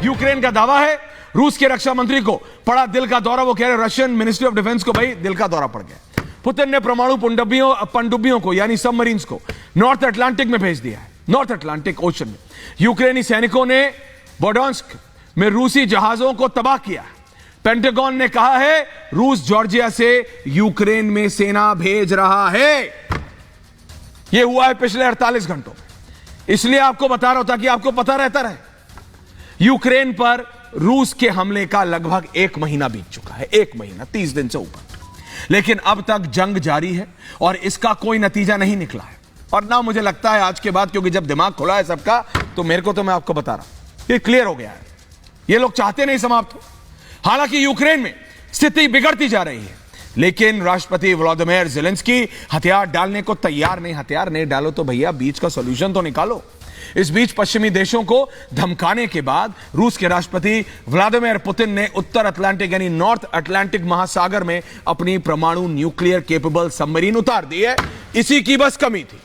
Ukraine का दावा है रूस के रक्षा मंत्री को पड़ा दिल का दौरा। वो कह रहे रशियन मिनिस्ट्री ऑफ डिफेंस को भाई दिल का दौरा पड़ गया। पुतिन ने परमाणु पनडुब्बियों को यानी सबमरीन्स को नॉर्थ अटलांटिक में भेज दिया है, नॉर्थ अटलांटिक ओशन में। यूक्रेनी सैनिकों ने बोडोंस्क में रूसी जहाजों को तबाह किया। पेंटागन ने कहा है रूस जॉर्जिया से यूक्रेन में सेना भेज रहा है। यह हुआ है पिछले 48 घंटों में, इसलिए आपको बता रहा हूं ताकि आपको पता रहता रहे। यूक्रेन पर रूस के हमले का लगभग 1 महीना बीत चुका है, 1 महीना 30 दिन से ऊपर, लेकिन अब तक जंग जारी है और इसका कोई नतीजा नहीं निकला है। और ना मुझे लगता है आज के बाद, क्योंकि जब दिमाग खुला है सबका, तो मेरे को तो मैं आपको बता रहा हूं ये क्लियर हो गया है, ये लोग चाहते नहीं समाप्त हो। हालांकि यूक्रेन में स्थिति बिगड़ती जा रही है, लेकिन राष्ट्रपति व्लादिमीर ज़ेलेंस्की हथियार डालने को तैयार नहीं। हथियार नहीं डालो तो भैया बीच का सॉल्यूशन तो निकालो। इस बीच पश्चिमी देशों को धमकाने के बाद रूस के राष्ट्रपति व्लादिमीर पुतिन ने उत्तर अटलांटिक यानी नॉर्थ अटलांटिक महासागर में अपनी परमाणु न्यूक्लियर केपेबल सबमरीन उतार दी है। इसी की बस कमी थी।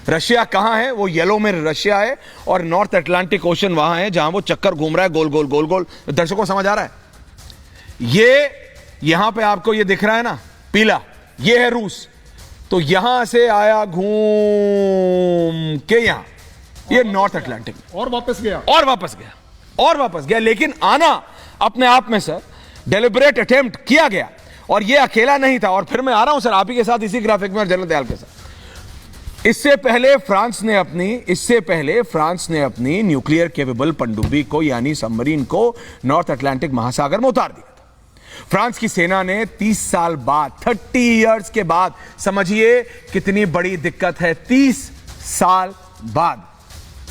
रशिया कहां है? वो येलो में रशिया है और नॉर्थ अटलांटिक ओशन वहां है जहां वो चक्कर घूम रहा है गोल गोल गोल गोल। दर्शकों को समझ आ रहा है? ये यहां पे आपको ये दिख रहा है ना पीला, ये है रूस। तो यहां से आया घूम के यहां, ये नॉर्थ अटलांटिक और वापस गया और वापस गया और वापस गया। लेकिन आना अपने आप में सर डेलिब्रेट अटेम्प्ट किया गया और ये अकेला नहीं था। और फिर मैं आ रहा हूं सर आप ही के साथ इसी ग्राफिक में और जनरल दयाल के साथ। इससे पहले फ्रांस ने अपनी न्यूक्लियर केपेबल पनडुब्बी को यानी सबमरीन को नॉर्थ अटलांटिक महासागर में उतार दिया था। फ्रांस की सेना ने 30 साल बाद, 30 इयर्स के बाद, समझिए कितनी बड़ी दिक्कत है, 30 साल बाद,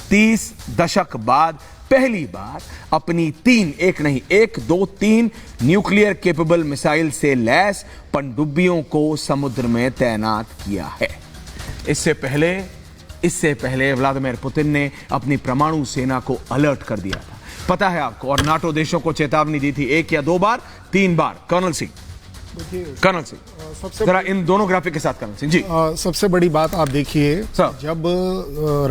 30 दशक बाद पहली बार अपनी 3 न्यूक्लियर केपेबल मिसाइल से लैस पनडुब्बियों को समुद्र में तैनात किया है। इससे पहले व्लादिमीर पुतिन ने अपनी परमाणु सेना को अलर्ट कर दिया था, पता है आपको, और नाटो देशों को चेतावनी दी थी 1 या 2 बार, 3 बार। कर्नल सिंह जरा इन दोनों ग्राफिक के साथ कर्नल सिंह जी। सबसे बड़ी बात आप देखिए, जब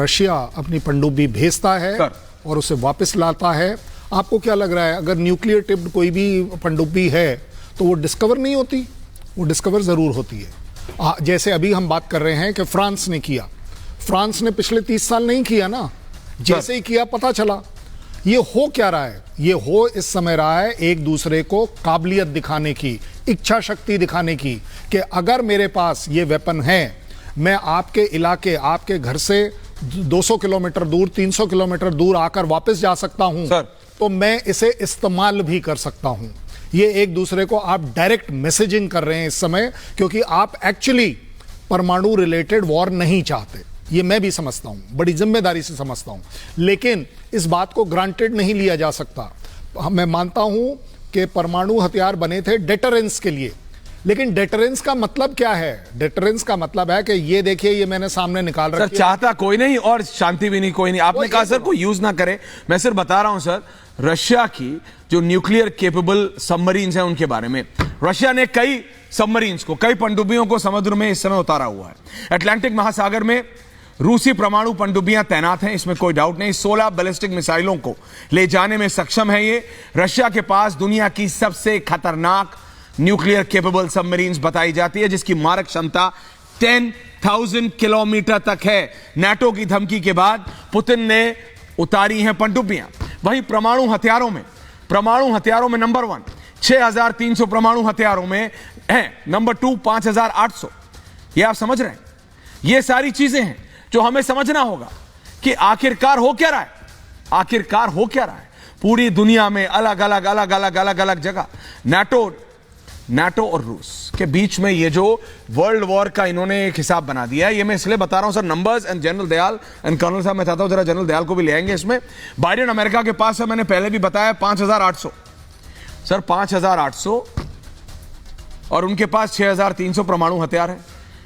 रशिया अपनी पनडुब्बी भेजता है और उसे वापस लाता है, आपको क्या लग रहा है अगर न्यूक्लियर टिप्ड कोई भी पनडुब्बी है तो वो डिस्कवर नहीं होती? वो डिस्कवर जरूर होती है। जैसे अभी हम बात कर रहे हैं कि फ्रांस ने किया, फ्रांस ने पिछले 30 साल नहीं किया ना, जैसे ही किया पता चला। ये हो क्या रहा है? ये हो इस समय रहा है एक दूसरे को काबिलियत दिखाने की, इच्छा शक्ति दिखाने की, कि अगर मेरे पास ये वेपन है, मैं आपके इलाके, आपके घर से 200 किलोमीटर दूर, 300 किलोमीटर दूर आकर वापस जा सकता हूं, तो मैं इसे इस्तेमाल भी कर सकता हूं। ये एक दूसरे को आप डायरेक्ट मैसेजिंग कर रहे हैं इस समय, क्योंकि आप एक्चुअली परमाणु रिलेटेड वॉर नहीं चाहते। ये मैं भी समझता हूं, बड़ी जिम्मेदारी से समझता हूं, लेकिन इस बात को ग्रांटेड नहीं लिया जा सकता। मैं मानता हूं कि परमाणु हथियार बने थे डेटरेंस के लिए, लेकिन डेटरेंस का मतलब क्या है? डेटरेंस का मतलब है कि ये देखिए, ये मैंने सामने निकाल रखा है। सर चाहता कोई नहीं और शांति भी नहीं, कोई नहीं। आपने कहा सर कोई यूज ना करे, मैं सिर्फ बता रहा हूं सर रशिया की जो न्यूक्लियर केपेबल सबमरीन्स हैं उनके बारे में। रशिया ने कई सबमरीन्स को, कई पनडुब्बियों को समुद्र में इस समय उतारा हुआ है। अटलांटिक महासागर में रूसी परमाणु पनडुब्बियां तैनात हैं, इसमें कोई डाउट नहीं। 16 बैलिस्टिक मिसाइलों को ले जाने में सक्षम है ये। रशिया के पास दुनिया की सबसे खतरनाक न्यूक्लियर केपेबल सबमरीन्स बताई जाती है, जिसकी मारक क्षमता 10,000 किलोमीटर तक है। नाटो की धमकी के बाद पुतिन ने उतारी हैं पनडुब्बियां। वहीं परमाणु हथियारों में नंबर 1 6,300 परमाणु हथियारों में है, नंबर 2 5,800। ये आप समझ रहे हैं? ये सारी चीजें हैं जो हमें समझना होगा कि आखिरकार हो क्या रहा है। पूरी दुनिया में अलग अलग जगह नाटो और रूस के बीच में ये जो वर्ल्ड वॉर का इन्होंने एक हिसाब बना दिया है। ये मैं इसलिए बता रहा हूं sir, numbers and general Dayal and colonel साहब, मैं चाहता हूं जरा जनरल दयाल को भी ले आएंगे इसमें। बाइडेन अमेरिका के पास है, मैंने पहले भी बताया 5,800 सर, 5,800, और उनके पास 6,300 परमाणु हथियार है।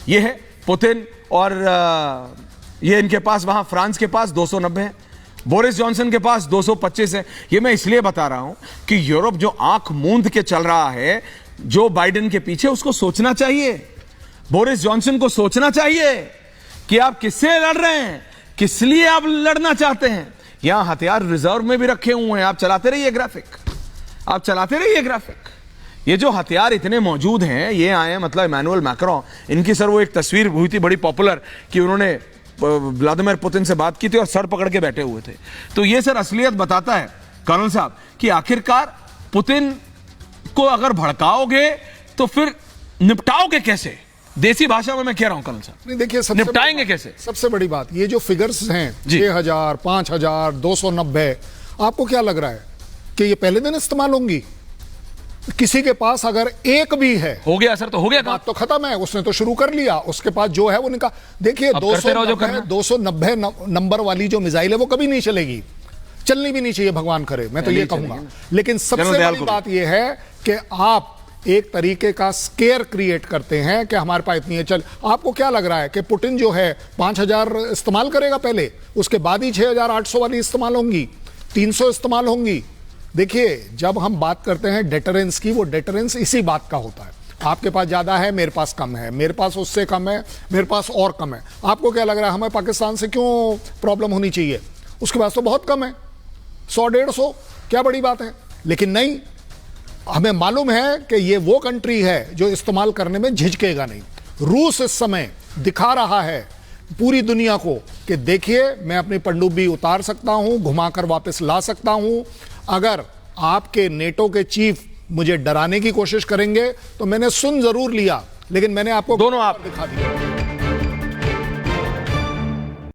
ये है पुतिन, और ये इनके पास, वहां फ्रांस के पास 290 है, बोरिस जॉनसन के पास 225 है। ये मैं इसलिए बता रहा हूं कि यूरोप जो आंख मूंद के चल रहा है जो बाइडेन के पीछे, उसको सोचना चाहिए, बोरिस जॉनसन को सोचना चाहिए कि आप किससे लड़ रहे हैं, किस लिए आप लड़ना चाहते हैं। यहां हथियार रिजर्व में भी रखे हुए हैं। आप चलाते रहिए ग्राफिक, आप चलाते रहिए ग्राफिक। ये जो हथियार इतने मौजूद हैं, ये आए हैं मतलब इमैनुअल मैक्रोन, इनकी सर वो एक तस्वीर हुई थी बड़ी पॉपुलर कि उन्होंने व्लादिमीर पुतिन से बात की थी और सर पकड़ के बैठे हुए थे। तो ये सर असलियत बताता है कर्नल साहब कि आखिरकार पुतिन को अगर भड़काओगे तो फिर निपटाओगे कैसे? देसी भाषा में मैं कह रहा हूं कर्नल साहब, नहीं देखिए, निपटाएंगे कैसे? सबसे बड़ी बात ये जो फिगर्स हैं 6000, 5000, 290, आपको क्या लग रहा है कि ये पहले दिन इस्तेमाल होंगी? किसी के पास अगर एक भी है, हो गया सर, तो हो गया, बात तो खत्म है, उसने तो शुरू कर लिया, उसके पास जो है वो निकाल। देखिए 290 नंबर वाली जो मिसाइल है वो कभी नहीं चलेगी, चलनी भी नहीं चाहिए, भगवान करे, मैं तो ये कहूंगा। लेकिन सबसे बड़ी बात यह है कि आप एक तरीके का स्केयर क्रिएट करते हैं कि हमारे पास इतनी है। चल, आपको क्या लग रहा है कि पुतिन जो है 5000 इस्तेमाल करेगा पहले, उसके बाद ही 6800 वाली इस्तेमाल होंगी, 300 इस्तेमाल होंगी? देखिए, जब हम बात करते हैं डेटरेंस की, वो डेटरेंस इसी बात का होता है, आपके पास ज्यादा है, मेरे पास कम है, मेरे पास उससे कम है, मेरे पास और कम है। आपको क्या लग रहा है हमें पाकिस्तान से क्यों प्रॉब्लम होनी चाहिए? उसके पास तो बहुत कम है, 100-150, क्या बड़ी बात है? लेकिन नहीं, हमें मालूम है कि ये वो कंट्री है जो इस्तेमाल करने में झिझकेगा नहीं। रूस इस समय दिखा रहा है पूरी दुनिया को कि देखिए, मैं अपनी पनडुब्बी उतार सकता हूं, घुमाकर वापस ला सकता हूं। अगर आपके नेटो के चीफ मुझे डराने की कोशिश करेंगे तो मैंने सुन जरूर लिया, लेकिन मैंने आपको दोनों आप दिखा दिया।